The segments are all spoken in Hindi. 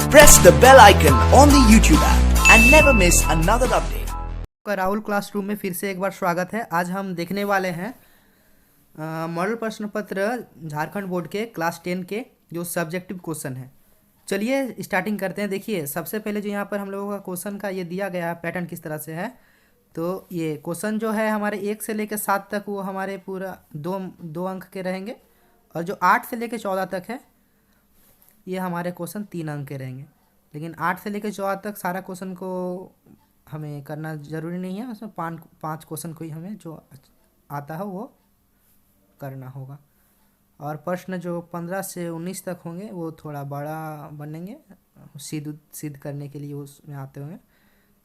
Press the bell icon on the YouTube app and never miss another update. Rahul classroom में फिर से एक बार स्वागत है। आज हम देखने वाले हैं मॉडल प्रश्न पत्र झारखंड बोर्ड के क्लास 10 के जो सब्जेक्टिव क्वेश्चन है। चलिए स्टार्टिंग करते हैं। देखिए सबसे पहले जो यहाँ पर हम लोगों का क्वेश्चन का ये दिया गया है पैटर्न किस तरह से है। तो ये क्वेश्चन जो है हमारे 1 से लेकर 7 तक वो हमारे पूरा दो अंक के रहेंगे, और जो 8 से लेकर 14 तक है ये हमारे क्वेश्चन 3 अंक के रहेंगे। लेकिन 8 से लेकर 14 तक सारा क्वेश्चन को हमें करना ज़रूरी नहीं है, उसमें पाँच क्वेश्चन को ही हमें जो आता है वो करना होगा। और प्रश्न जो 15 से 19 तक होंगे वो थोड़ा बड़ा बनेंगे, सिद्ध करने के लिए उसमें आते होंगे,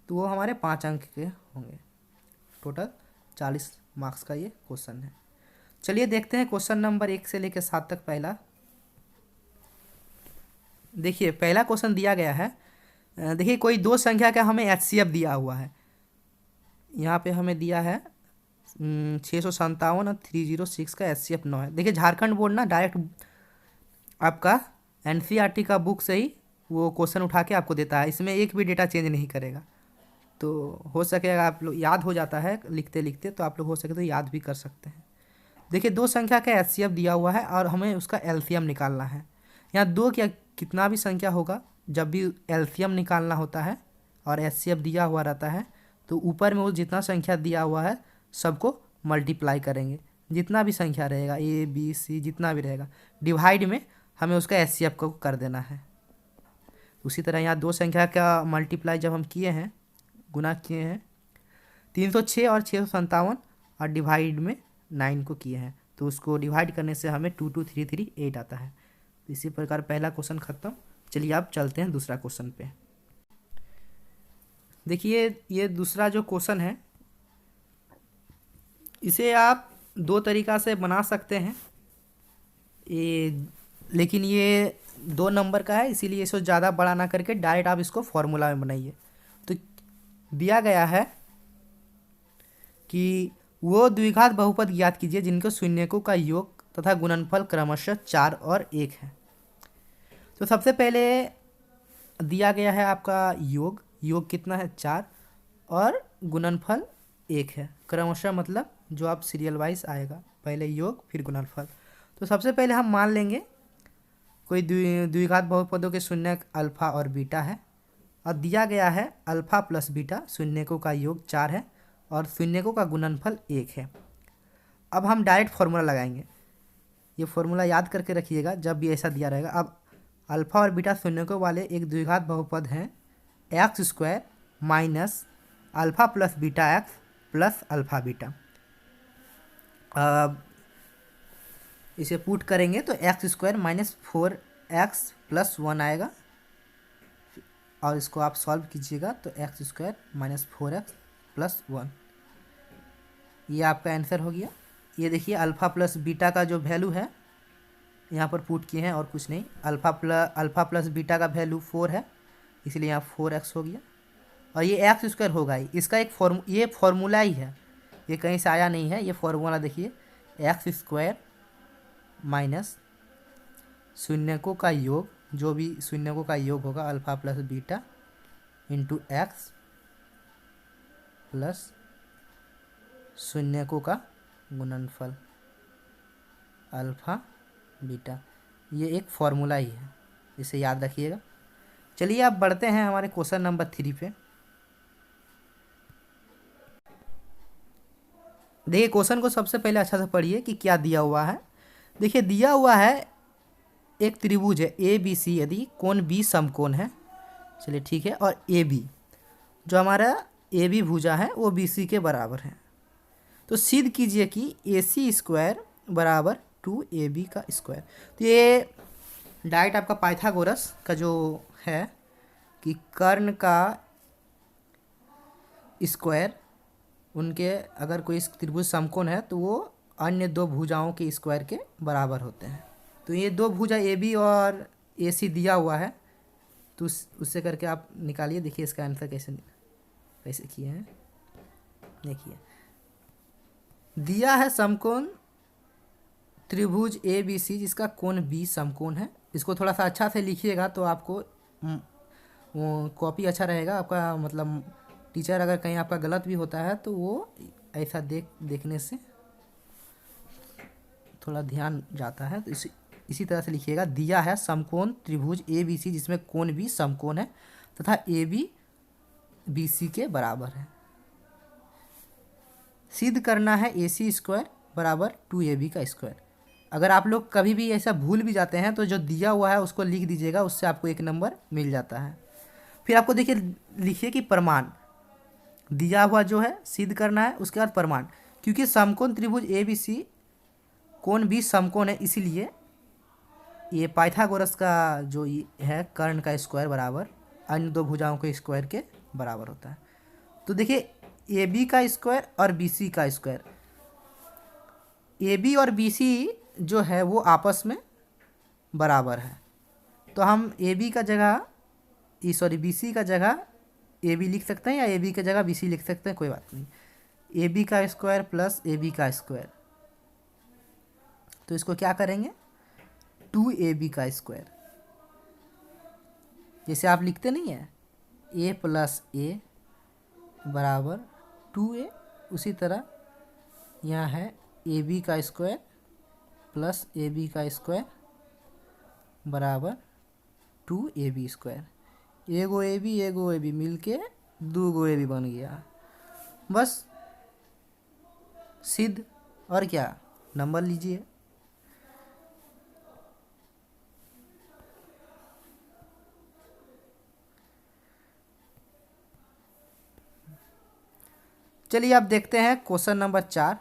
तो वो हमारे 5 अंक के होंगे। टोटल 40 मार्क्स का ये क्वेश्चन है। चलिए देखते हैं क्वेश्चन नंबर 1 से लेकर 7 तक। पहला देखिए, पहला क्वेश्चन दिया गया है। देखिए कोई दो संख्या का हमें एचसीएफ दिया हुआ है। यहाँ पे हमें दिया है 657 और 306 का एचसीएफ 9 है। देखिए झारखंड बोर्ड ना डायरेक्ट आपका एनसीईआरटी का बुक से ही वो क्वेश्चन उठा के आपको देता है, इसमें एक भी डेटा चेंज नहीं करेगा। तो हो सकेगा आप लोग याद हो जाता है लिखते लिखते, तो आप लोग हो सके तो याद भी कर सकते हैं। देखिए दो संख्या का एचसीएफ दिया हुआ है और हमें उसका एलसीएम निकालना है। यहाँ दो क्या कितना भी संख्या होगा, जब भी एलसीएम निकालना होता है और एचसीएफ दिया हुआ रहता है तो ऊपर में वो जितना संख्या दिया हुआ है सबको मल्टीप्लाई करेंगे। जितना भी संख्या रहेगा ए बी सी जितना भी रहेगा, डिवाइड में हमें उसका एचसीएफ को कर देना है। उसी तरह यहाँ दो संख्या का मल्टीप्लाई जब हम किए हैं, गुना किए हैं 306 और 657, और डिवाइड में 9 को किए हैं, तो उसको डिवाइड करने से हमें 22338 आता है। इसी प्रकार पहला क्वेश्चन खत्म। चलिए आप चलते हैं दूसरा क्वेश्चन पे। देखिए ये दूसरा जो क्वेश्चन है इसे आप दो तरीक़ा से बना सकते हैं, लेकिन ये 2 नंबर का है इसीलिए इसको ज़्यादा बड़ा ना करके डायरेक्ट आप इसको फॉर्मूला में बनाइए। तो दिया गया है कि वो द्विघात बहुपद ज्ञात कीजिए जिनके शून्यकों का योग तथा गुणनफल क्रमशः 4 और 1 है। तो सबसे पहले दिया गया है आपका योग कितना है 4, और गुणनफल 1 है। क्रमशः मतलब जो आप सीरियल वाइज आएगा, पहले योग फिर गुणनफल। तो सबसे पहले हम मान लेंगे कोई द्विघात बहुपदों के शून्यक अल्फा और बीटा है, और दिया गया है अल्फा प्लस बीटा शून्यकों का योग 4 है और शून्यकों का गुणनफल 1 है। अब हम डायरेक्ट फार्मूला लगाएंगे। ये फार्मूला याद करके रखिएगा जब भी ऐसा दिया रहेगा। अब अल्फा और बीटा शून्यकों वाले एक द्विघात बहुपद हैं x square minus alpha plus beta x plus alpha beta. अब इसे पुट करेंगे तो x square minus 4x plus 1 आएगा, और इसको आप सॉल्व कीजिएगा तो x square minus 4x plus 1, ये आपका आंसर हो गया। ये देखिए अल्फ़ा प्लस बीटा का जो वैल्यू है यहाँ पर पुट किए हैं और कुछ नहीं। अल्फ़ा प्लस बीटा का वैल्यू 4 है, इसलिए यहाँ 4x हो गया, और ये एक्स स्क्वायर होगा ही। इसका एक ये फार्मूला ही है, ये कहीं से आया नहीं है। ये फार्मूला देखिए एक्स स्क्वायर माइनस शून्यकों का योग, जो भी शून्यकों का योग होगा alpha plus beta into x plus शून्यकों का गुणनफल अल्फ़ा बीटा, ये एक फार्मूला ही है, इसे याद रखिएगा। चलिए अब बढ़ते हैं हमारे क्वेश्चन नंबर 3 पे। देखिए क्वेश्चन को सबसे पहले अच्छा से पढ़िए कि क्या दिया हुआ है। देखिए दिया हुआ है एक त्रिभुज है ए बी सी, यदि कोण बी समकोण है, चलिए ठीक है, और ए बी जो हमारा ए बी भुजा है वो बी सी के बराबर है। तो सिद्ध कीजिए कि ए सी स्क्वायर बराबर 2ab का स्क्वायर। तो ये डायरेक्ट आपका पाइथागोरस का जो है कि कर्ण का स्क्वायर, उनके अगर कोई त्रिभुज समकोण है तो वो अन्य दो भुजाओं के स्क्वायर के बराबर होते हैं। तो ये दो भुजा ए बी और ए सी दिया हुआ है, तो उससे करके आप निकालिए। देखिए इसका आंसर कैसे किए हैं। देखिए दिया है समकोण त्रिभुज ए बी सी जिसका कोण बी समकोण है। इसको थोड़ा सा अच्छा से लिखिएगा तो आपको वो कॉपी अच्छा रहेगा आपका, मतलब टीचर अगर कहीं आपका गलत भी होता है तो वो ऐसा देखने से थोड़ा ध्यान जाता है। तो इसी तरह से लिखिएगा, दिया है समकोण त्रिभुज ए बी सी जिसमें कोण भी समकोण है तथा ए बी बी सी के बराबर है। सिद्ध करना है ए सी स्क्वायर बराबर 2ab का स्क्वायर। अगर आप लोग कभी भी ऐसा भूल भी जाते हैं तो जो दिया हुआ है उसको लिख दीजिएगा, उससे आपको 1 नंबर मिल जाता है। फिर आपको देखिए लिखिए कि प्रमाण दिया हुआ जो है सिद्ध करना है, उसके बाद प्रमाण, क्योंकि समकोण त्रिभुज ए बी सी कोण भी समकोण है, इसीलिए ये पाइथागोरस का जो है कर्ण का स्क्वायर बराबर अन्य दो भुजाओं के स्क्वायर के बराबर होता है। तो देखिए ए बी का स्क्वायर और बी सी का स्क्वायर, ए बी और बी सी जो है वो आपस में बराबर है, तो हम ए बी का जगह बी सी का जगह ए बी लिख सकते हैं या ए बी की जगह बी सी लिख सकते हैं, कोई बात नहीं। ए बी का स्क्वायर प्लस ए बी का स्क्वायर, तो इसको क्या करेंगे 2ab का स्क्वायर, जैसे आप लिखते नहीं है a प्लस ए बराबर 2a, उसी तरह यहाँ है ए बी का स्क्वायर प्लस ए बी का स्क्वायर बराबर 2ab स्क्वायर। एगो ए बी मिल के 2 ए बी बन गया, बस सिद्ध। और क्या, नंबर लीजिए। चलिए अब देखते हैं क्वेश्चन नंबर 4।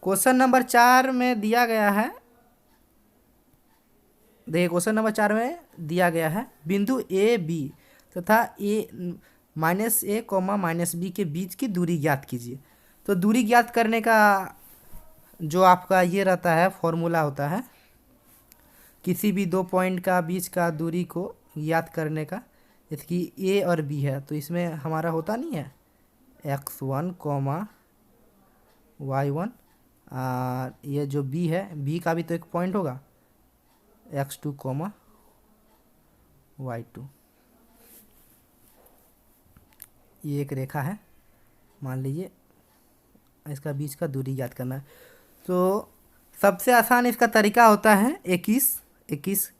क्वेश्चन नंबर 4 में दिया गया है, देखिए क्वेश्चन नंबर 4 में दिया गया है बिंदु ए बी तथा ए माइनस ए कॉमा माइनस बी के बीच की दूरी ज्ञात कीजिए। तो दूरी ज्ञात करने का जो आपका ये रहता है फॉर्मूला होता है, किसी भी दो पॉइंट का बीच का दूरी को ज्ञात करने का, जैसे कि ए और बी है तो इसमें हमारा होता नहीं है x1 कॉमा y1, और ये जो बी है बी का भी तो एक पॉइंट होगा x2 कॉमा y2, ये एक रेखा है मान लीजिए, इसका बीच का दूरी ज्ञात करना है। तो सबसे आसान इसका तरीका होता है 21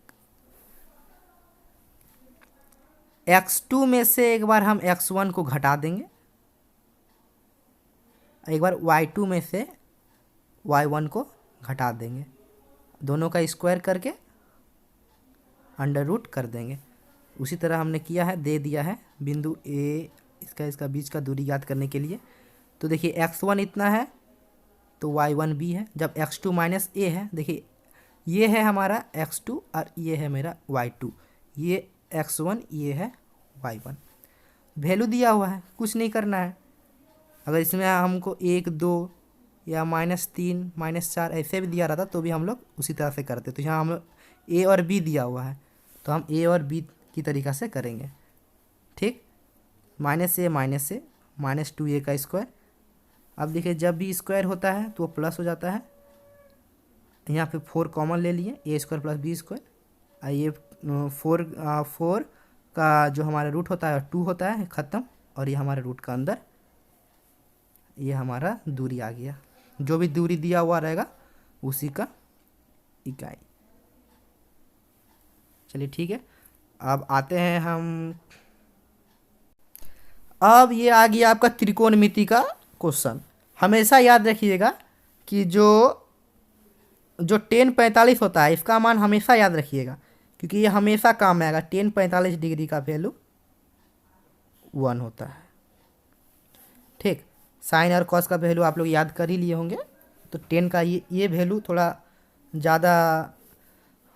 x2 में से एक बार हम x1 को घटा देंगे, एक बार y2 में से y1 को घटा देंगे, दोनों का स्क्वायर करके अंडर रूट कर देंगे। उसी तरह हमने किया है, दे दिया है बिंदु ए इसका बीच का दूरी ज्ञात करने के लिए। तो देखिए x1 इतना है तो y1 भी है, जब x2 माइनस ए है, देखिए ये है हमारा x2 और ये है मेरा y2, ये x1 ये है y1। वैल्यू दिया हुआ है, कुछ नहीं करना है। अगर इसमें हमको 1 2 या -3 -4 ऐसे भी दिया रहता तो भी हम लोग उसी तरह से करते। तो यहाँ हम लोग ए और बी दिया हुआ है तो हम ए और बी की तरीक़ा से करेंगे, ठीक। -a -2a का स्क्वायर, अब देखिए जब भी स्क्वायर होता है तो वो प्लस हो जाता है, यहाँ पे 4 कॉमन ले लिए, ए स्क्वायर प्लस बी स्क्वायर, ये 4 का जो हमारा रूट होता है 2 होता है ख़त्म, और ये हमारे रूट का अंदर ये हमारा दूरी आ गया, जो भी दूरी दिया हुआ रहेगा उसी का इकाई। चलिए ठीक है, अब आते हैं हम, अब ये आ गया आपका त्रिकोणमिति का क्वेश्चन। हमेशा याद रखिएगा कि जो 1045 होता है इसका मान हमेशा याद रखिएगा, क्योंकि ये हमेशा काम में आएगा। 1045 डिग्री का वैल्यू 1 होता है, ठीक। साइन और कॉस का वैल्यू आप लोग याद कर ही लिए होंगे, तो 10 का ये वैल्यू थोड़ा ज़्यादा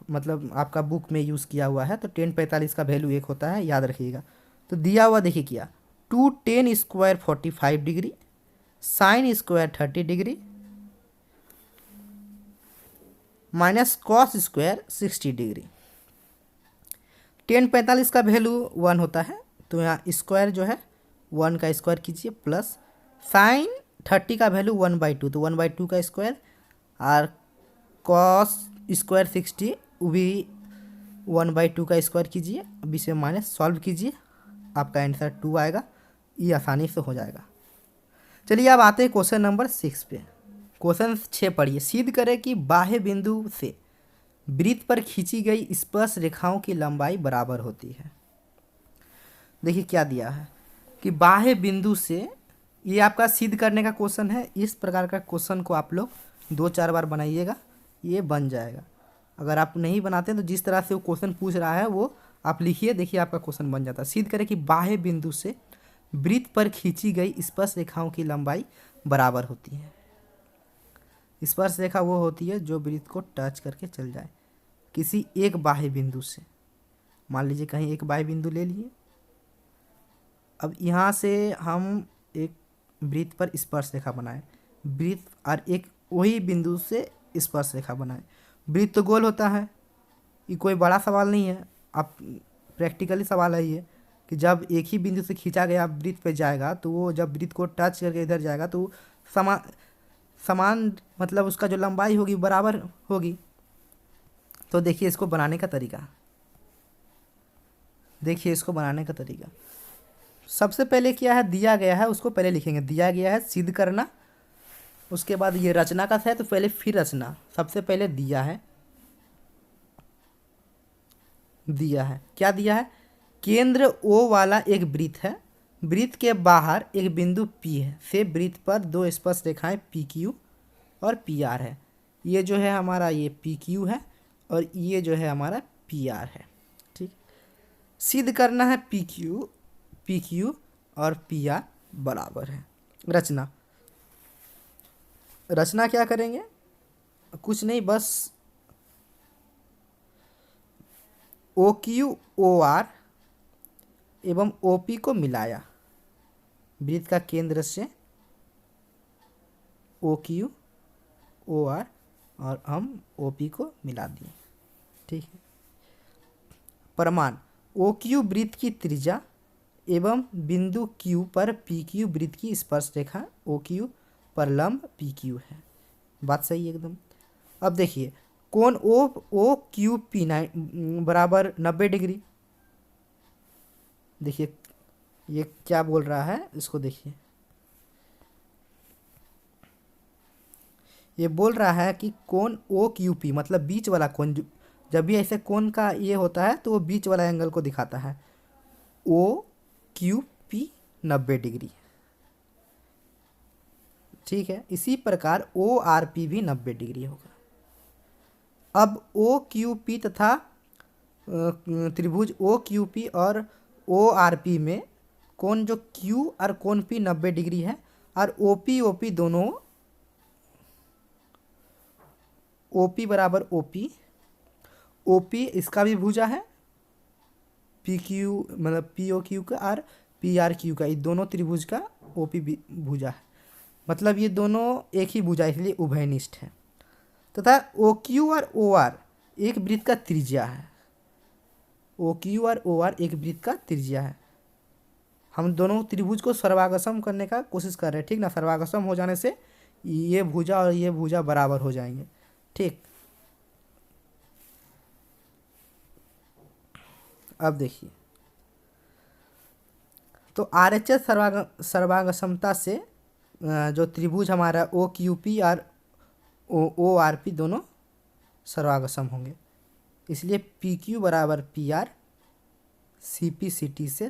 मतलब आपका बुक में यूज़ किया हुआ है, तो 1045 का वैल्यू 1 होता है, याद रखिएगा। तो दिया हुआ देखिए क्या, 2 10 square 45 degree, sine square 30 degree minus cos square 60 degree. 1045 का वैल्यू 1 होता है, तो यहाँ स्क्वायर जो है 1 का स्क्वायर कीजिए, प्लस साइन 30 का वैल्यू 1/2, तो 1/2 का स्क्वायर, और कॉस स्क्वायर 60 भी 1/2 का स्क्वायर कीजिए, अब इसे माइनस सॉल्व कीजिए, आपका आंसर 2 आएगा। ये आसानी से हो जाएगा। चलिए अब आते हैं क्वेश्चन नंबर 6 पे। क्वेश्चन 6 पढ़िए। सिद्ध करें कि बाह्य बिंदु से वृत्त पर खींची गई स्पर्श रेखाओं की लंबाई बराबर होती है। देखिए क्या दिया है कि बाह्य बिंदु से, ये आपका सिद्ध करने का क्वेश्चन है। इस प्रकार का क्वेश्चन को आप लोग 2-4 बार बनाइएगा, ये बन जाएगा। अगर आप नहीं बनाते तो जिस तरह से वो क्वेश्चन पूछ रहा है वो आप लिखिए, देखिए आपका क्वेश्चन बन जाता है। सिद्ध करें कि बाह्य बिंदु से वृत्त पर खींची गई स्पर्श रेखाओं की लंबाई बराबर होती है। स्पर्श रेखा वो होती है जो वृत्त को टच करके चल जाए किसी एक बाह्य बिंदु से। मान लीजिए कहीं एक बाह्य बिंदु ले लिए, अब यहाँ से हम एक वृत्त पर स्पर्श रेखा बनाए, वृत्त और एक वही बिंदु से स्पर्श रेखा बनाए। वृत्त तो गोल होता है, ये कोई बड़ा सवाल नहीं है, आप प्रैक्टिकली सवाल है ये कि जब एक ही बिंदु से खींचा गया वृत्त पे जाएगा तो वो जब वृत्त को टच करके इधर जाएगा तो समान मतलब उसका जो लंबाई होगी बराबर होगी। तो देखिए इसको बनाने का तरीका, देखिए इसको बनाने का तरीका। सबसे पहले क्या है, दिया गया है उसको पहले लिखेंगे। दिया गया है सिद्ध करना, उसके बाद ये रचना का है तो पहले फिर रचना। सबसे पहले दिया है, क्या दिया है, केंद्र O वाला एक वृत्त है, वृत्त के बाहर एक बिंदु P है, से वृत्त पर दो स्पर्श रेखाएं PQ और PR है। ये जो है हमारा ये PQ है और ये जो है हमारा PR है। ठीक, सिद्ध करना है PQ और PR बराबर है। रचना क्या करेंगे, कुछ नहीं, बस OQ OR एवं OP को मिलाया, वृत्त का केंद्र से OQ OR और हम OP को मिला दिए। ठीक है, प्रमाण OQ वृत्त की त्रिज्या एवं बिंदु Q पर PQ वृत्त की स्पर्श रेखा OQ पर लंब PQ है। बात सही है एकदम। अब देखिए कोण OQP बराबर 90 डिग्री। देखिए ये क्या बोल रहा है, इसको देखिए, ये बोल रहा है कि कोण OQP मतलब बीच वाला कोण, जब भी ऐसे कोण का ये होता है तो वो बीच वाला एंगल को दिखाता है। OQP 90 degree. ठीक है, इसी प्रकार ORP भी 90 डिग्री होगा। अब OQP तथा त्रिभुज OQP और ORP में कोण जो Q और कोण P 90 डिग्री है और OP दोनों, OP बराबर OP इसका भी भुजा है, PQ मतलब POQ का और PRQ का, ये दोनों त्रिभुज का OP भी भुजा है, मतलब ये दोनों एक ही भुजा इसलिए उभयनिष्ठ है। तथा OQ और OR एक वृत्त का त्रिज्या है, OQ और OR एक वृत्त का त्रिज्या है। हम दोनों त्रिभुज को सर्वागसम करने का कोशिश कर रहे हैं, ठीक ना। सर्वागसम हो जाने से ये भुजा और ये भुजा बराबर हो जाएंगे। ठीक, अब देखिए तो RHS सर्वागसमता से जो त्रिभुज हमारा OQP और ORP दोनों सर्वागसम होंगे, इसलिए PQ बराबर PR CPCT से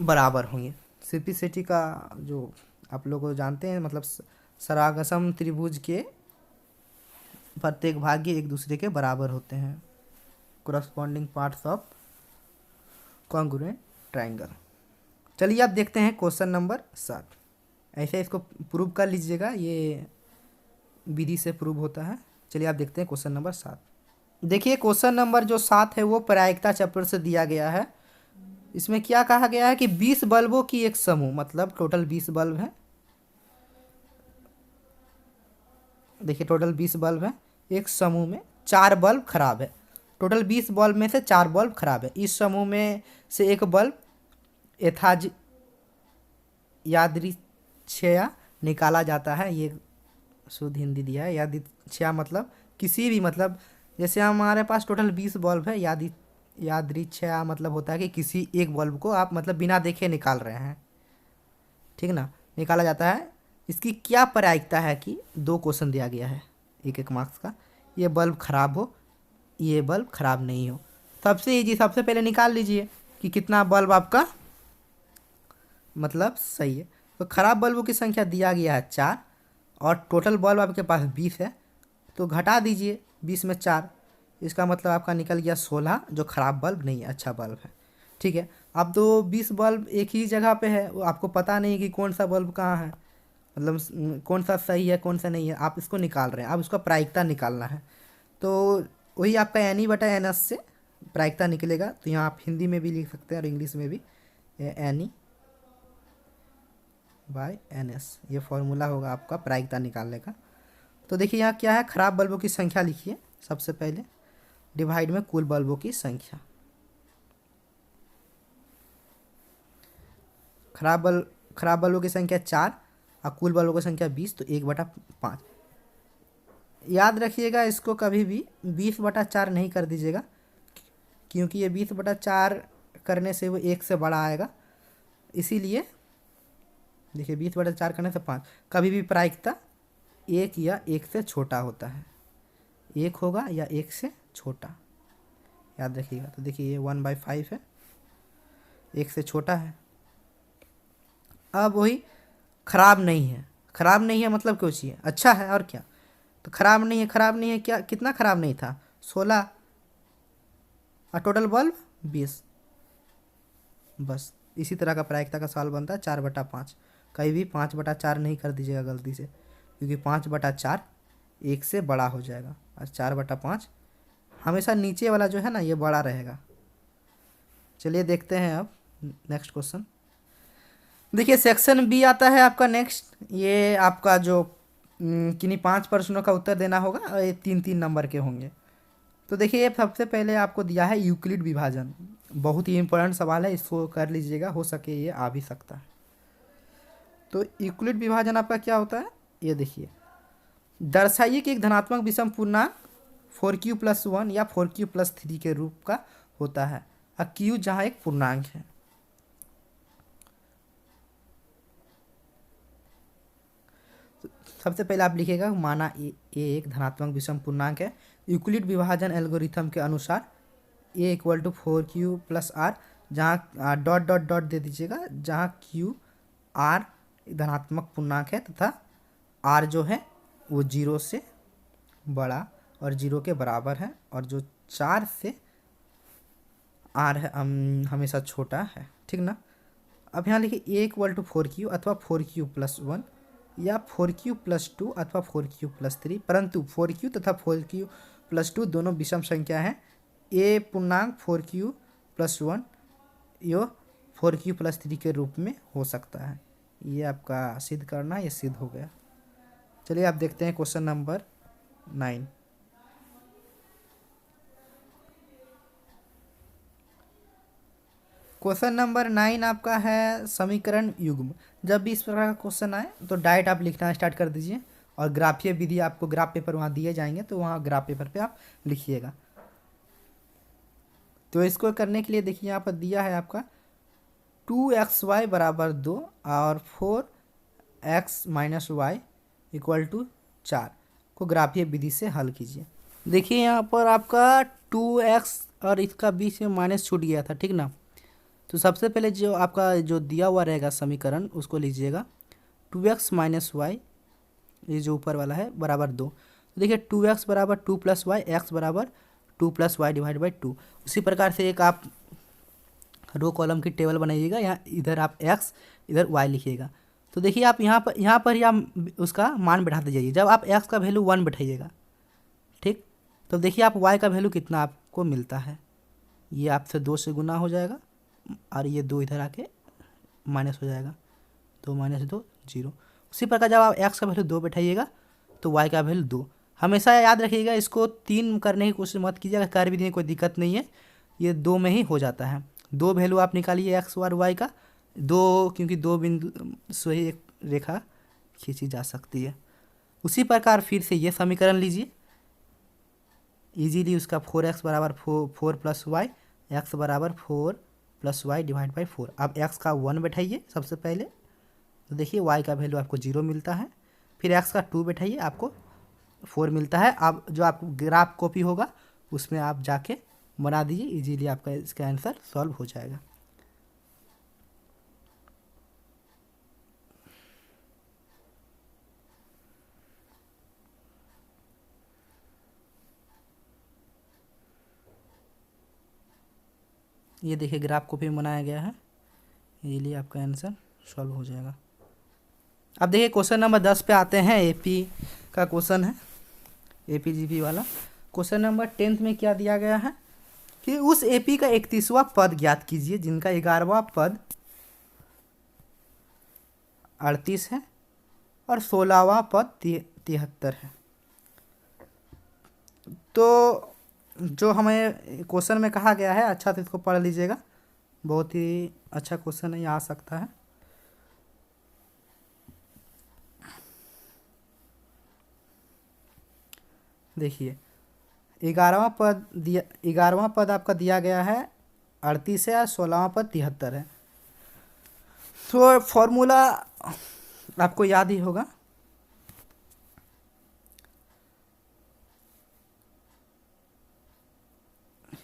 बराबर होंगे। CPCT का जो आप लोग जानते हैं, मतलब सर्वागसम त्रिभुज के प्रत्येक भाग्य एक दूसरे के बराबर होते हैं, corresponding parts of congruent triangle. चलिए आप देखते हैं क्वेश्चन नंबर 7। ऐसे इसको प्रूव कर लीजिएगा, ये विधि से प्रूव होता है। चलिए आप देखते हैं क्वेश्चन नंबर 7। देखिए क्वेश्चन नंबर जो 7 है वो प्रायिकता चैप्टर से दिया गया है। इसमें क्या कहा गया है कि 20 बल्बों की एक समूह, मतलब टोटल 20 बल्ब है। देखिए टोटल 20 बल्ब है, एक समूह में 4 बल्ब खराब है। टोटल 20 बल्ब में से 4 बल्ब खराब है। इस समूह में से एक बल्ब यादृच्छया निकाला जाता है। ये शुद्ध हिंदी दिया है। यादृच्छया मतलब किसी भी, मतलब जैसे हमारे पास टोटल 20 बल्ब है, यादृच्छा मतलब होता है कि किसी एक बल्ब को आप मतलब बिना देखे निकाल रहे हैं, ठीक ना, निकाला जाता है। इसकी क्या प्रायिकता है कि 2 क्वेश्चन दिया गया है 1-1 मार्क्स का, ये बल्ब खराब हो, ये बल्ब खराब नहीं हो। सबसे ईजी, सबसे पहले निकाल लीजिए कि कितना बल्ब आपका मतलब सही है। तो खराब बल्बों की संख्या दिया गया है 4 और टोटल बल्ब आपके पास 20 है, तो घटा दीजिए 20 में 4, इसका मतलब आपका निकल गया 16 जो खराब बल्ब नहीं है, अच्छा बल्ब है, ठीक है। अब तो 20 बल्ब एक ही जगह पे है, वो आपको पता नहीं कि कौन सा बल्ब कहाँ है, मतलब कौन सा सही है कौन सा नहीं है, आप इसको निकाल रहे हैं, अब उसका प्रायिकता निकालना है। तो वही आपका NE/NS से प्रायिकता निकलेगा। तो यहाँ आप हिंदी में भी लिख सकते हैं और इंग्लिश में भी, NE/NS ये फॉर्मूला होगा आपका प्रायिकता निकालने का। तो देखिए यहाँ क्या है, खराब बल्बों की संख्या लिखिए सबसे पहले, डिवाइड में कुल बल्बों की संख्या। खराब बल्बों की संख्या 4 और कुल बल्बों की संख्या 20, तो 1/5। याद रखिएगा इसको कभी भी 20/4 नहीं कर दीजिएगा, क्योंकि ये 20/4 करने से वो 1 से बड़ा आएगा, इसीलिए देखिए 20/4 करने से 5, कभी भी प्रायिकता 1 या 1 से छोटा होता है, 1 होगा या 1 से छोटा, याद रखिएगा। तो देखिए ये 1/5 है, 1 से छोटा है। अब वही खराब नहीं है, खराब नहीं है मतलब क्यों चाहिए, अच्छा है और क्या। तो खराब नहीं है, खराब नहीं है क्या, कितना खराब नहीं था, 16 और टोटल बल्ब 20, बस इसी तरह का प्रायिकता का सवाल बनता है 4/5। कहीं भी 5/4 नहीं कर दीजिएगा गलती से, क्योंकि 5/4 1 से बड़ा हो जाएगा और 4/5 हमेशा नीचे वाला जो है ना ये बड़ा रहेगा। चलिए देखते हैं अब नेक्स्ट क्वेश्चन। देखिए सेक्शन बी आता है आपका नेक्स्ट, ये आपका जो किन्हीं 5 प्रश्नों का उत्तर देना होगा और ये 3-3 नंबर के होंगे। तो देखिए ये सबसे पहले आपको दिया है यूक्लिड विभाजन, बहुत ही इंपॉर्टेंट सवाल है, इसको कर लीजिएगा, हो सके ये आ भी सकता है। तो यूक्लिड विभाजन आपका क्या होता है, ये देखिए, दर्शाइए कि एक धनात्मक विषम पूर्णांक 4q+1 या 4q+3 के रूप का होता है, और q जहाँ एक पूर्णांक है। सबसे पहले आप लिखिएगा माना ए एक धनात्मक विषम पूर्णांक है, यूक्लिड विभाजन एल्गोरिथम के अनुसार a = 4q+r, जहाँ डॉट डॉट डॉट दे दीजिएगा, जहाँ q r धनात्मक पूर्णांक है तथा r जो है वो 0 से बड़ा और 0 के बराबर है, और जो 4 से r है हमेशा छोटा है, ठीक ना। अब यहाँ लिखिए a = 4q अथवा 4q+1 या 4q+2 अथवा 4q+3, परंतु 4q तथा 4q+2 दोनों विषम संख्या हैं। a पूर्णांक 4q+1 यो 4q+3 के रूप में हो सकता है, ये आपका सिद्ध करना, ये सिद्ध हो गया। चलिए आप देखते हैं क्वेश्चन नंबर 9। क्वेश्चन नंबर 9 आपका है समीकरण युग्म। जब भी इस प्रकार का क्वेश्चन आए तो डायरेक्ट आप लिखना स्टार्ट कर दीजिए, और ग्राफीय विधि आपको ग्राफ पेपर वहाँ दिए जाएंगे, तो वहाँ ग्राफ पेपर पे आप लिखिएगा। तो इसको करने के लिए देखिए यहाँ पर दिया है आपका 2xy = 2 और 4x - y = 4 को ग्राफीय विधि से हल कीजिए। देखिए यहाँ पर आपका 2x और इसका बीच में माइनस छूट गया था, ठीक ना। तो सबसे पहले जो आपका जो दिया हुआ रहेगा समीकरण उसको लीजिएगा, 2x - y, ये जो ऊपर वाला है, बराबर 2। तो देखिए 2x = 2 + y, x = 2 + y / 2। उसी प्रकार से एक आप रो कॉलम की टेबल बनाइएगा, यहाँ इधर आप x इधर y लिखिएगा। तो देखिए आप यहाँ पर ही आप उसका मान बैठाते जाइए। जब आप x का वैल्यू 1 बैठाइएगा, ठीक, तो देखिए आप y का वैल्यू कितना आपको मिलता है, ये आपसे 2 से गुना हो जाएगा, और ये 2 इधर आके माइनस हो जाएगा, 2 - 2 0। उसी प्रकार जब आप x का वैल्यू 2 बैठाइएगा तो y का वैल्यू 2। हमेशा याद रखिएगा, इसको 3 करने की कोशिश मत कीजिएगा, कर भी देंगे कोई दिक्कत नहीं है, ये 2 में ही हो जाता है। 2 वैल्यू आप निकालिए x और y का, 2 क्योंकि 2 बिंदु से ही एक रेखा खींची जा सकती है। उसी प्रकार फिर से ये समीकरण लीजिए, इजीली उसका 4x बराबर 4 प्लस वाई, एक्स बराबर 4 प्लस वाई डिवाइड बाई 4। अब x का 1 बैठाइए सबसे पहले, तो देखिए y का वैल्यू आपको 0 मिलता है। फिर x का 2 बैठाइए, आपको 4 मिलता है। अब जो आपको ग्राफ कॉपी होगा उसमें आप जाके बना दीजिए, इजीली आपका इसका आंसर सॉल्व हो जाएगा। ये देखिए ग्राफ कॉपी में बनाया गया है, इजीली आपका आंसर सॉल्व हो जाएगा। अब देखिए क्वेश्चन नंबर 10 पे आते हैं। एपी का क्वेश्चन है, एपीजीपी वाला। क्वेश्चन नंबर 10 में क्या दिया गया है कि उस एपी का 31वां पद ज्ञात कीजिए जिनका 11वां पद 38 है और 16वां पद 73 है। तो जो हमें क्वेश्चन में कहा गया है, अच्छा तो इसको पढ़ लीजिएगा, बहुत ही अच्छा क्वेश्चन है, ये आ सकता है। देखिए 11वां पद आपका दिया गया है 38 है और 16वां पद 73 है। तो फॉर्मूला आपको याद ही होगा,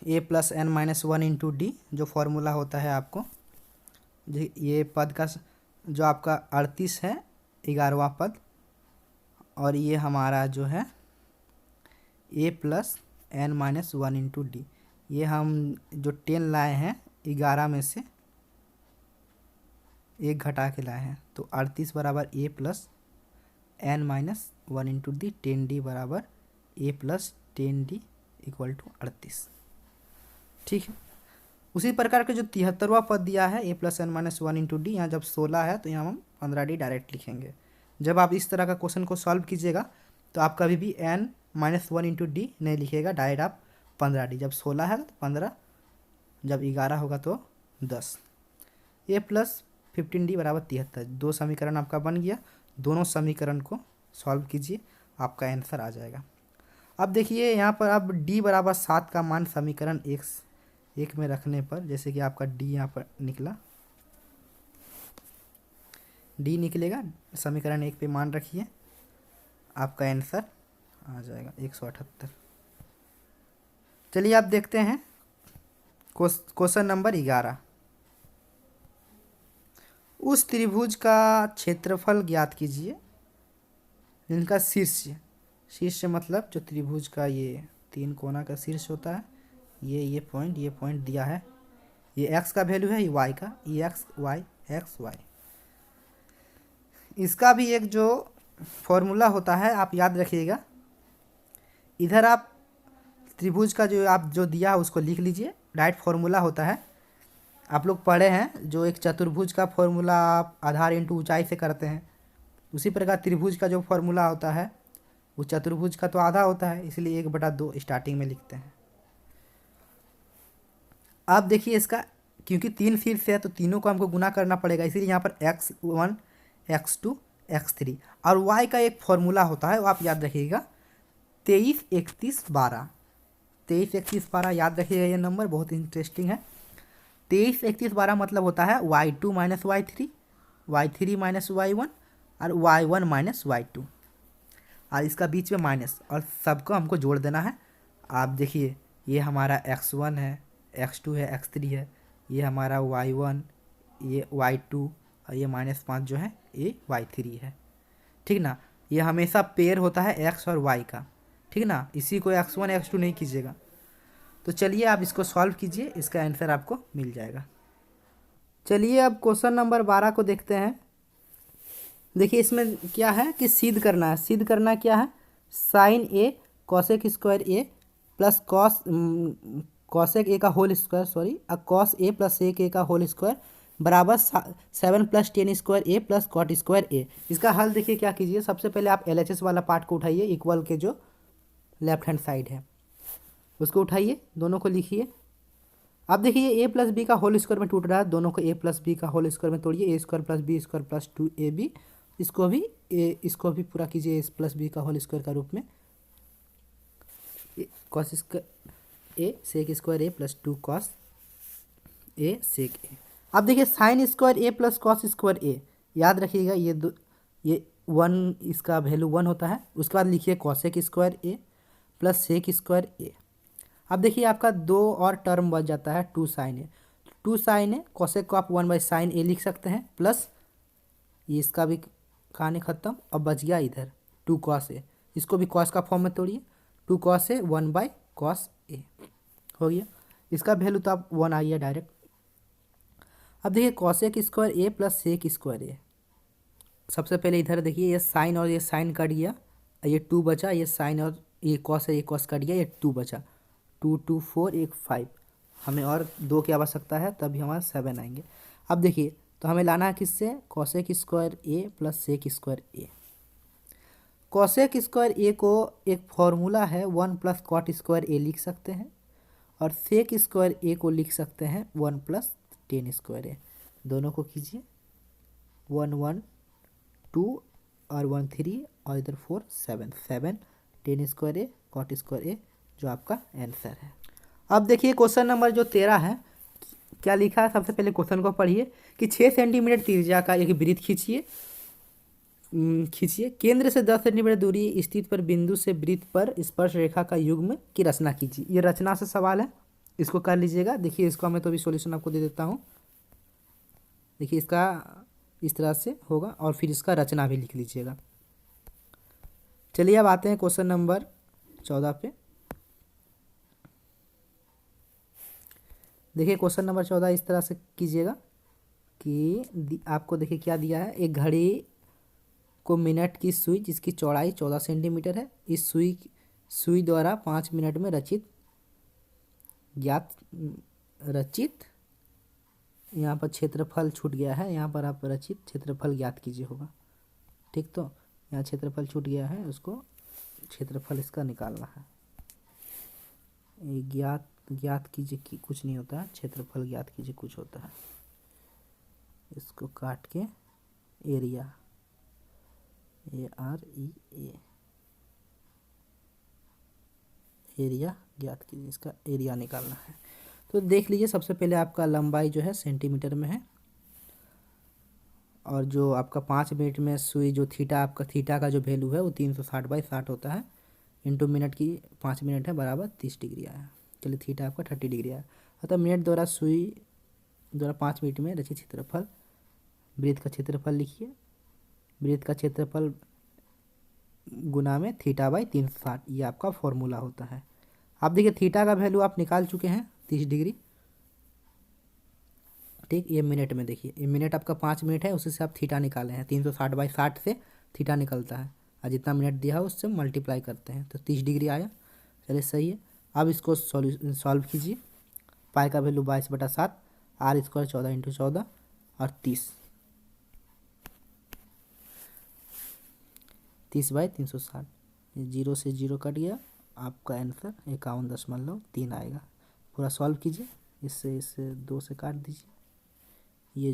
a plus n minus 1 into d, जो फॉर्मूला होता है आपको। ये पद का जो आपका 38 है 11वां पद, और ये हमारा जो है a plus n minus 1 into d. ये हम जो 10 लाए हैं 11 में से एक घटा के लाए हैं, तो 38 बराबर a plus n minus 1 into d, 10d बराबर a plus 10d equal to 38। ठीक है। उसी प्रकार के जो 73वां पद दिया है a plus n minus 1 into d, यहाँ जब 16 है तो यहाँ हम 15d डायरेक्ट लिखेंगे। जब आप इस तरह का क्वेश्चन को सॉल्व कीजिएगा तो आप कभी भी n माइनस 1 इंटू डी नहीं लिखिएगा, डायरेक्ट आप 15d। जब 16 है तो 15, जब 11 होगा तो 10। a प्लस 15d बराबर 73। दो समीकरण आपका बन गया, दोनों समीकरण को सॉल्व कीजिए, आपका आंसर आ जाएगा। अब देखिए यहाँ पर अब d बराबर 7 का मान समीकरण एक में रखने पर, जैसे कि आपका d यहाँ पर निकला, d निकलेगा, समीकरण 1 पे मान रखिए, आपका आंसर आ जाएगा 178। चलिए आप देखते हैं क्वेश्चन नंबर 11। उस त्रिभुज का क्षेत्रफल ज्ञात कीजिए जिनका शीर्ष मतलब जो त्रिभुज का ये 3 कोना का शीर्ष होता है, ये पॉइंट दिया है, ये x का वैल्यू है, ये y का, ये x y। इसका भी एक जो फॉर्मूला होता है आप याद रखिएगा। इधर आप त्रिभुज का जो दिया है उसको लिख लीजिए, डायरेक्ट फॉर्मूला होता है, आप लोग पढ़े हैं, जो एक चतुर्भुज का फॉर्मूला आप आधार इंटू ऊंचाई से करते हैं, उसी प्रकार त्रिभुज का जो फॉर्मूला होता है वो चतुर्भुज का तो आधा होता है, इसलिए 1/2 स्टार्टिंग में लिखते हैं। अब देखिए इसका, क्योंकि 3 शीर्ष है तो तीनों को हमको गुना करना पड़ेगा, इसीलिए यहाँ पर x1 x2 x3 और y का एक फॉर्मूला होता है, वो आप याद रखिएगा 23 31 12। 23 31 12 याद रखिएगा, ये नंबर बहुत इंटरेस्टिंग है। 23 31 12 मतलब होता है y2 minus y3, y3 minus y1 और y1 माइनस y2, और इसका बीच में माइनस, और सबको हमको जोड़ देना है। आप देखिए ये हमारा x1 है, x2 है, x3 है, ये हमारा y1, ये y2 और ये -5 जो है ये y3 है। ठीक ना, ये हमेशा पेयर होता है x और y का, ठीक ना, इसी को x1 x2 नहीं कीजिएगा। तो चलिए आप इसको सॉल्व कीजिए, इसका आंसर आपको मिल जाएगा। चलिए अब क्वेश्चन नंबर 12 को देखते हैं। देखिए इसमें क्या है कि सिद्ध करना है। सिद्ध करना क्या है, sine A cosec square A plus cosec A का whole square, sorry cos A plus sec A का होल स्क्वायर बराबर 7 + 10 square A plus cot square A. इसका हल देखिए क्या कीजिए, सबसे पहले आप LHS वाला पार्ट को उठाइए, इक्वल के जो लेफ्ट हैंड साइड है उसको उठाइए, दोनों को लिखिए। अब देखिए a प्लस बी का होल स्क्वायर में टूट रहा है, दोनों को a प्लस बी का होल स्क्वायर में तोड़िए, a square plus b square plus 2ab। इसको भी पूरा कीजिए a प्लस बी का होल स्क्वायर का रूप में। Cos square A sec square A plus 2 cos A sec A. अब देखिए sine square A plus cos square A, याद रखिएगा ये 1 इसका वैल्यू 1 होता है। उसके बाद लिखिए cosec square A plus sec square ए। अब देखिए आपका 2 और टर्म बच जाता है 2 sign A. 2 sign A cosec को आप 1 बाई साइन ए लिख सकते हैं, प्लस ये इसका भी कहानी खत्म। अब बच गया इधर 2 कॉस ए, इसको भी कॉस का फॉर्म में तोड़िए, 2 cos A 1 by cos A हो गया। इसका वैल्यू तो आप 1 आ गया डायरेक्ट। अब देखिए cosec square A plus sec square ए। सबसे पहले इधर देखिए ये साइन और ये साइन कट गया, ये 2 बचा, ये साइन और ये कॉस है, ये कॉस कट गया, ये 2 बचा, 2 2 4 1 5। हमें और 2 की आवश्यकता है, तभी हमारा 7 आएंगे। अब देखिए तो हमें लाना है किससे, cosec square A plus sec square A. Cosec square ए को एक फॉर्मूला है 1 प्लस कॉट स्क्वायर ए लिख सकते हैं, और सेक स्क्वायर ए को लिख सकते हैं 1 प्लस टेन स्क्वायर ए। दोनों को कीजिए 1 1 2 और 1 3 और इधर 4 7 7 टेन स्क्वायर ए कॉट स्क्वायर ए, जो आपका आंसर है। अब देखिए क्वेश्चन नंबर जो 13 है, क्या लिखा है। सबसे पहले क्वेश्चन को पढ़िए कि 6 सेंटीमीटर त्रिज्या का एक वृत्त खींचिए केंद्र से 10 सेंटीमीटर दूरी स्थित पर बिंदु से वृत्त पर स्पर्श रेखा का युग्म की रचना कीजिए। ये रचना से सवाल है, इसको कर लीजिएगा। देखिए इसका मैं तो भी सॉल्यूशन आपको दे देता हूँ। देखिए इसका इस तरह से होगा, और फिर इसका रचना भी लिख लीजिएगा। चलिए अब आते हैं क्वेश्चन नंबर 14 पे। देखिए क्वेश्चन नंबर 14 इस तरह से कीजिएगा कि आपको देखिए क्या दिया है। एक घड़ी को मिनट की सुई जिसकी चौड़ाई 14 सेंटीमीटर है, इस सुई द्वारा 5 मिनट में रचित यहाँ पर क्षेत्रफल छूट गया है, यहाँ पर आप रचित क्षेत्रफल ज्ञात कीजिए होगा। ठीक, तो यहाँ क्षेत्रफल छूट गया है, उसको क्षेत्रफल इसका निकालना है। ज्ञात कीजिए कि कुछ नहीं होता है, क्षेत्रफल ज्ञात कीजिए कुछ होता है। इसको काट के एरिया एरिया ज्ञात कीजिए, इसका एरिया निकालना है। तो देख लीजिए सबसे पहले आपका लंबाई जो है सेंटीमीटर में है, और जो आपका 5 मिनट में सुई जो थीटा का जो वैल्यू है वो 360/60 होता है, इंटू मिनट की 5 मिनट है बराबर 30 डिग्री आया। चलिए थीटा आपका 30 डिग्री आया। अतः मिनट द्वारा सुई द्वारा 5 मिनट में रचित क्षेत्रफल, वृत्त का क्षेत्रफल लिखिए, वृत्त का क्षेत्रफल गुना में थीटा/360, ये आपका फॉर्मूला होता है। आप देखिए थीटा का वैल्यू आप निकाल चुके हैं 30 डिग्री। ठीक, ये मिनट में देखिए, ये मिनट आपका 5 मिनट है, उसी से आप थीटा निकाले हैं। 360/60 से थीटा निकलता है, और जितना मिनट दिया है उससे मल्टीप्लाई करते हैं, तो 30 डिग्री आया। चलिए सही है। अब इसको सॉल्व कीजिए। पाई का वैल्यू 22/7, आर स्क्वायर 14 × 14 और 30/360। 0 से 0 कट गया, आपका आंसर 51.3 आएगा। पूरा सॉल्व कीजिए, इससे 2 से काट दीजिए, ये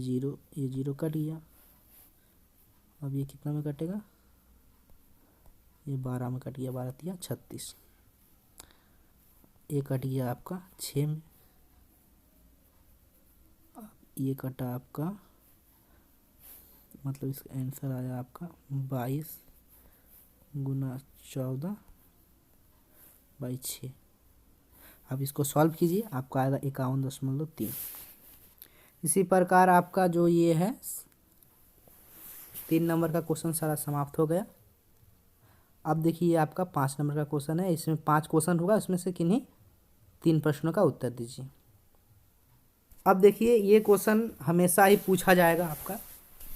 0 कट गया। अब ये कितना में कटेगा, ये 12 में कट गया, 12 × 36। ये कट गया आपका 6 में। अब ये कटा आपका, मतलब इसका आंसर आया आपका 22 × 14/6। अब इसको सॉल्व कीजिए, आपका आएगा 51.3। इसी प्रकार आपका जो ये है 3 नंबर का क्वेश्चन सारा समाप्त हो गया। अब देखिए ये आपका 5 नंबर का क्वेश्चन है, इसमें 5 क्वेश्चन होगा, इसमें से किन्हीं 3 प्रश्नों का उत्तर दीजिए। अब देखिए ये क्वेश्चन हमेशा ही पूछा जाएगा आपका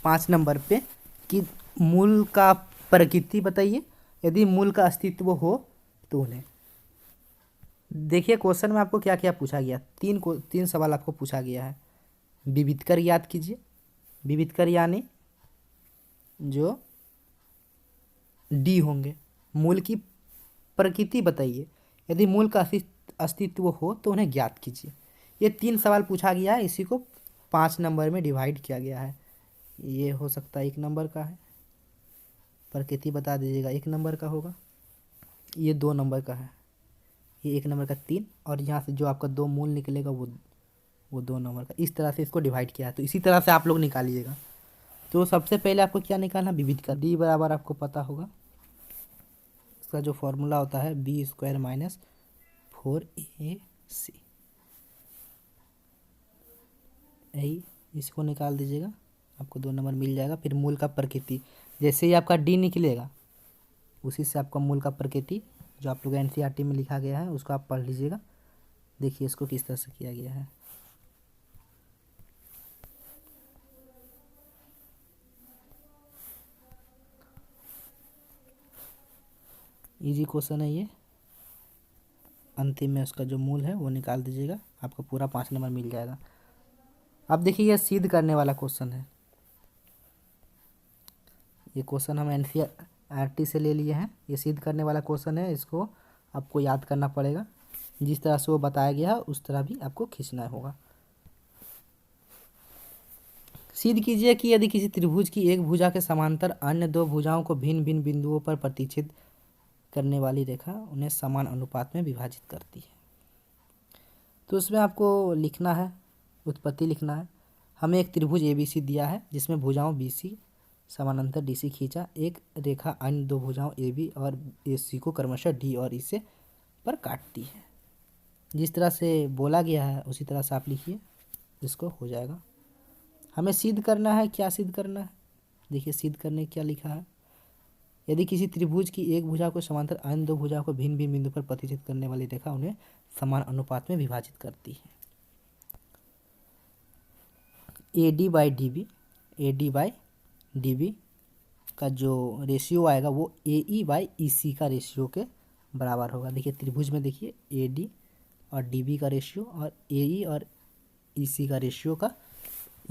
5 नंबर पे कि मूल का प्रकृति बताइए, यदि मूल का अस्तित्व हो तो उन्हें। देखिए क्वेश्चन में आपको क्या क्या पूछा गया, 3 सवाल आपको पूछा गया है। विविधकर याद कीजिए, विविधकर यानी जो डी होंगे। मूल की प्रकृति बताइए, यदि मूल का अस्तित्व हो तो उन्हें ज्ञात कीजिए। ये 3 सवाल पूछा गया है, इसी को 5 नंबर में डिवाइड किया गया है। ये हो सकता है 1 नंबर का है, प्रकृति बता दीजिएगा 1 नंबर का होगा। ये 2 नंबर का है, ये 1 नंबर का 3, और यहाँ से जो आपका 2 मूल निकलेगा वो 2 नंबर का। इस तरह से इसको डिवाइड किया है, तो इसी तरह से आप लोग निकालिएगा। तो सबसे पहले आपको क्या निकालना, विविध का। डी बराबर आपको पता होगा, इसका जो फॉर्मूला होता है b² - 4ac, यही, इसको निकाल दीजिएगा, आपको 2 नंबर मिल जाएगा। फिर मूल का प्रकृति, जैसे ही आपका डी निकलेगा उसी से आपका मूल का प्रकृति जो आप लोग एनसीईआरटी में लिखा गया है उसको आप पढ़ लीजिएगा। देखिए इसको किस तरह से किया गया है। इजी क्वेश्चन है ये। अंतिम में उसका जो मूल है वो निकाल दीजिएगा, आपको पूरा 5 नंबर मिल जाएगा। अब देखिए ये सिद्ध करने वाला क्वेश्चन है। ये क्वेश्चन हम एनसीईआरटी से ले लिए हैं। ये सिद्ध करने वाला क्वेश्चन है, इसको आपको याद करना पड़ेगा। जिस तरह से वो बताया गया है उस तरह भी आपको खींचना होगा। सिद्ध कीजिए कि यदि किसी त्रिभुज की एक भुजा के समांतर अन्य 2 भुजाओं को भिन्न भिन्न बिंदुओं पर प्रतिच्छेद करने वाली रेखा उन्हें समान अनुपात में विभाजित करती है। तो उसमें आपको लिखना है, उत्पत्ति लिखना है। हमें एक त्रिभुज ABC दिया है जिसमें भुजाओं BC समानांतर DC खींचा। एक रेखा अन्य 2 भुजाओं AB और AC को क्रमशः D और E से पर काटती है। जिस तरह से बोला गया है उसी तरह से आप लिखिए, इसको हो जाएगा। हमें सिद्ध करना है, क्या सिद्ध करना है, देखिए सिद्ध करने क्या लिखा है। यदि किसी त्रिभुज की एक भुजा को समांतर अन्य 2 भुजाओं को भिन्न भिन्न बिंदु पर प्रतिच्छेद करने वाली रेखा उन्हें समान अनुपात में विभाजित करती है। AD/DB का जो रेशियो आएगा वो AE/EC का रेशियो के बराबर होगा। देखिए त्रिभुज में देखिए AD और DB का रेशियो और AE और EC का रेशियो का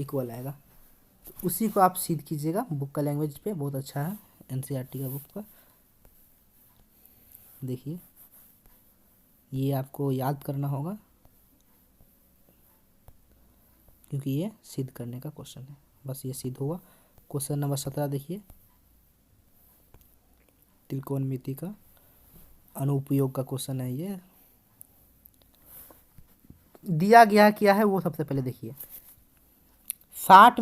इक्वल आएगा। तो उसी को आप सिद्ध कीजिएगा। बुक का लैंग्वेज पे बहुत अच्छा है, एनसीईआरटी का बुक का। देखिए ये आपको याद करना होगा क्योंकि ये सिद्ध करने का क्वेश्चन है। बस ये सिद्ध हुआ। क्वेश्चन नंबर 17 देखिए, त्रिकोणमिति का अनुपयोग का क्वेश्चन है। ये दिया गया क्या है वो सबसे पहले देखिए। 7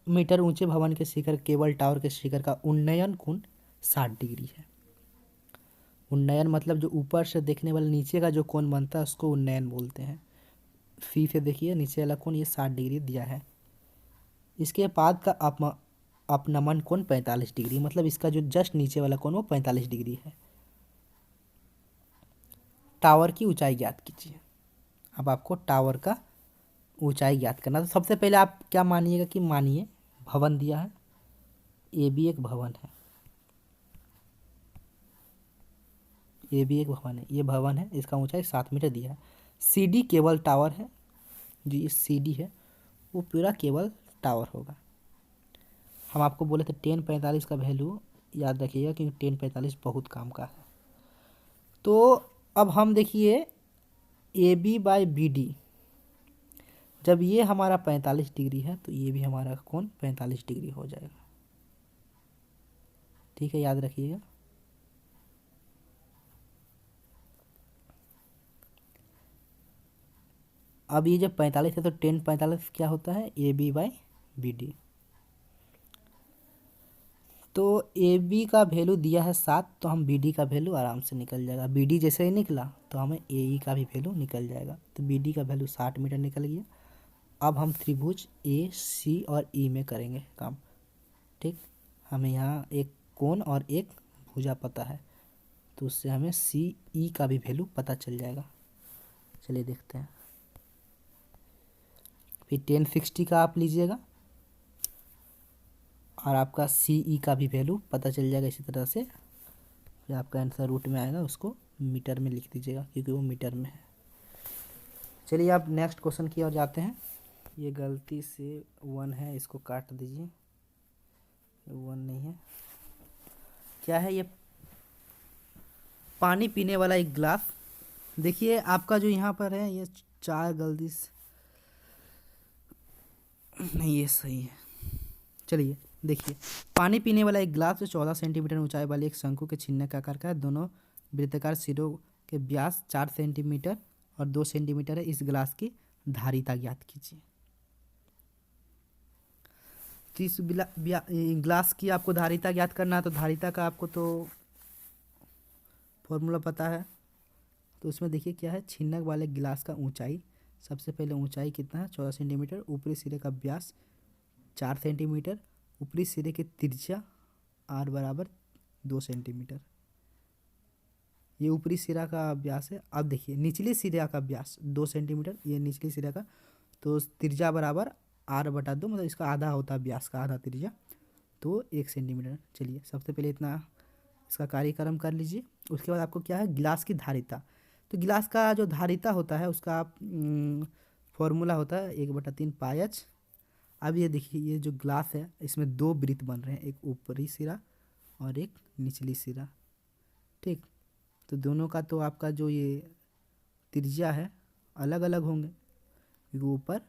मीटर ऊंचे भवन के शिखर केबल टावर के शिखर का उन्नयन कोण 60 डिग्री है। उन्नयन मतलब जो ऊपर से देखने वाले नीचे का जो कोण बनता है उसको उन्नयन बोलते हैं। सी से देखिए नीचे वाला कोण ये 60 डिग्री दिया है। इसके बाद का अपनमन कोण 45 डिग्री, मतलब इसका जो जस्ट नीचे वाला कोण वो 45 डिग्री है। टावर की ऊंचाई ज्ञात कीजिए। अब आपको टावर का ऊंचाई ज्ञात करना। तो सबसे पहले आप क्या मानिएगा कि मानिए भवन दिया है, ए भी एक भवन है, ये भी एक भवन है, ये भवन है, इसका ऊंचाई 7 मीटर दिया है। CD केबल टावर है, जो ये CD है वो पूरा केबल टावर होगा। हम आपको बोले थे 1045 का वैल्यू याद रखिएगा क्योंकि 1045 बहुत काम का है। तो अब हम देखिए AB/BD, जब ये हमारा 45 डिग्री है तो ये भी हमारा कोण 45 डिग्री हो जाएगा। ठीक है, याद रखिएगा। अब ये जब 45 है तो 1045 क्या होता है, AB/BD। तो AB का वैल्यू दिया है 7, तो हम BD का वैल्यू आराम से निकल जाएगा। BD जैसे ही निकला तो हमें AE का भी वैल्यू निकल जाएगा। तो BD का वैल्यू 60 मीटर निकल गया। अब हम त्रिभुज AC और E में करेंगे काम। ठीक, हमें यहाँ एक कोण और एक भुजा पता है तो उससे हमें CE का भी वैल्यू पता चल जाएगा। चलिए देखते हैं। फिर 1060 का आप लीजिएगा और आपका CE का भी वैल्यू पता चल जाएगा। इसी तरह से फिर आपका आंसर रूट में आएगा, उसको मीटर में लिख दीजिएगा क्योंकि वो मीटर में है। चलिए आप नेक्स्ट क्वेश्चन की ओर जाते हैं। ये गलती से 1 है, इसको काट दीजिए, 1 नहीं है। क्या है ये, पानी पीने वाला एक ग्लास। देखिए आपका जो यहाँ पर है ये 4 गलती से नहीं, ये सही है। चलिए देखिए, पानी पीने वाला एक ग्लास जो 14 सेंटीमीटर ऊंचाई वाले एक शंकु के छीनने का आकार का है। दोनों वृत्ताकार सिरों के व्यास 4 सेंटीमीटर और 2 सेंटीमीटर है, इस गिलास की धारिता ज्ञात कीजिए। तो इस ग्लास की आपको धारिता ज्ञात करना है, तो धारिता का आपको तो फॉर्मूला पता है। तो उसमें देखिए क्या है, छिन्नक वाले गिलास का ऊंचाई, सबसे पहले ऊंचाई कितना है 14 सेंटीमीटर, ऊपरी सिरे का व्यास 4 सेंटीमीटर, ऊपरी सिरे की त्रिज्या r बराबर 2 सेंटीमीटर। ये ऊपरी सिरा का व्यास है। अब देखिए निचली सिरा का व्यास 2 सेंटीमीटर, ये निचली सिरा का, तो त्रिज्या बराबर r/2, मतलब इसका आधा होता है व्यास का, आधा त्रिज्या, तो 1 सेंटीमीटर। चलिए सबसे पहले इतना इसका कार्यक्रम कर लीजिए। उसके बाद आपको क्या है, गिलास की धारिता। तो गिलास का जो धारिता होता है उसका आप फॉर्मूला होता है 1/3 पायच। अब ये देखिए ये जो ग्लास है इसमें 2 वृत्त बन रहे हैं, एक ऊपरी सिरा और एक निचली सिरा, ठीक। तो दोनों का तो आपका जो ये त्रिज्या है अलग अलग होंगे, क्योंकि ऊपर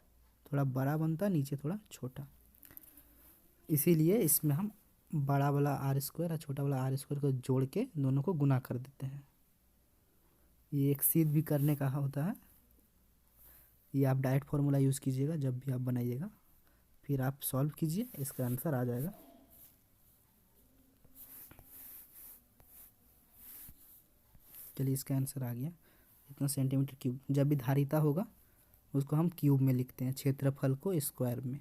थोड़ा बड़ा बनता है, नीचे थोड़ा छोटा, इसीलिए इसमें हम बड़ा वाला r² और छोटा वाला r² को जोड़ के दोनों को गुना कर देते हैं। ये एक सीध भी करने का होता है। ये आप डायरेक्ट फार्मूला यूज़ कीजिएगा जब भी आप बनाइएगा, फिर आप सॉल्व कीजिए, इसका आंसर आ जाएगा। चलिए इसका आंसर आ गया, इतना सेंटीमीटर क्यूब। जब भी धारिता होगा उसको हम क्यूब में लिखते हैं, क्षेत्रफल को स्क्वायर में।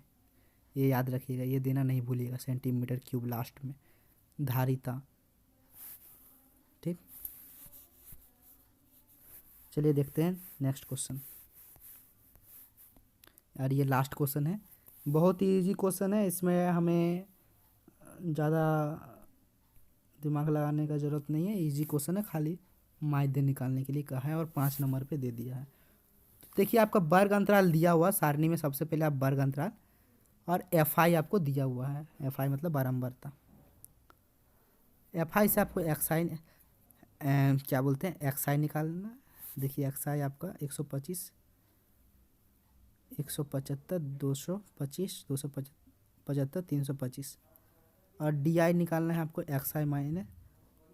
ये याद रखिएगा, ये देना नहीं भूलिएगा, सेंटीमीटर क्यूब लास्ट में, धारिता, ठीक। चलिए देखते हैं नेक्स्ट क्वेश्चन। यार ये लास्ट क्वेश्चन है, बहुत ही इजी क्वेश्चन है, इसमें हमें ज़्यादा दिमाग लगाने का ज़रूरत नहीं है, इजी क्वेश्चन है, खाली माध्य निकालने के लिए कहा है और 5 नंबर पे दे दिया है। देखिए आपका वर्ग अंतराल दिया हुआ सारणी में, सबसे पहले आप वर्ग अंतराल और FI आपको दिया हुआ है, FI मतलब बारंबारता। FI से आपको XI क्या बोलते हैं, XI निकालना। देखिए XI आपका 125, 175, 225, 275, 325, और DI निकालना है आपको XI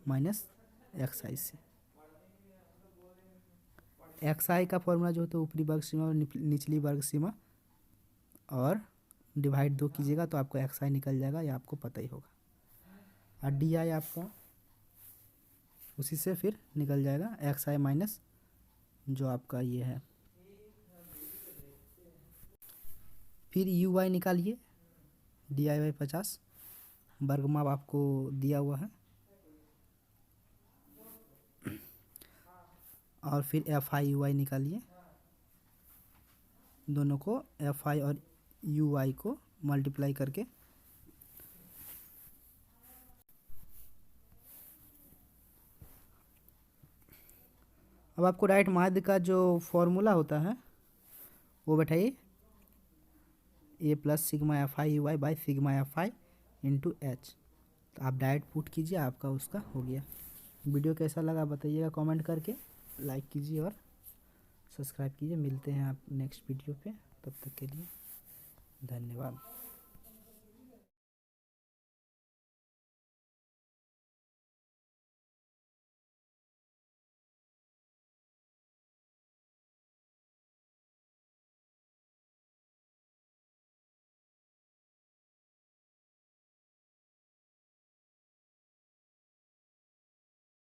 माइनस XI से। XI का फॉर्मूला जो होता है ऊपरी वर्ग सीमा और निचली वर्ग सीमा, और डिवाइड 2 कीजिएगा तो आपको XI निकल जाएगा, ये आपको पता ही होगा। और DI आपका उसी से फिर निकल जाएगा XI माइनस जो आपका ये है, फिर UI निकालिए, DI/50, वर्गमाप आपको दिया हुआ है, और फिर FI UI निकालिए, दोनों को FI और UI को मल्टीप्लाई करके अब आपको राइट माध्य का जो फॉर्मूला होता है वो बैठाइए, A + sigma FI UI by sigma FI into H। तो आप डायरेक्ट पुट कीजिए, आपका उसका हो गया। वीडियो कैसा लगा बताइएगा कमेंट करके, लाइक कीजिए और सब्सक्राइब कीजिए। मिलते हैं आप नेक्स्ट वीडियो पे, तब तक के लिए धन्यवाद।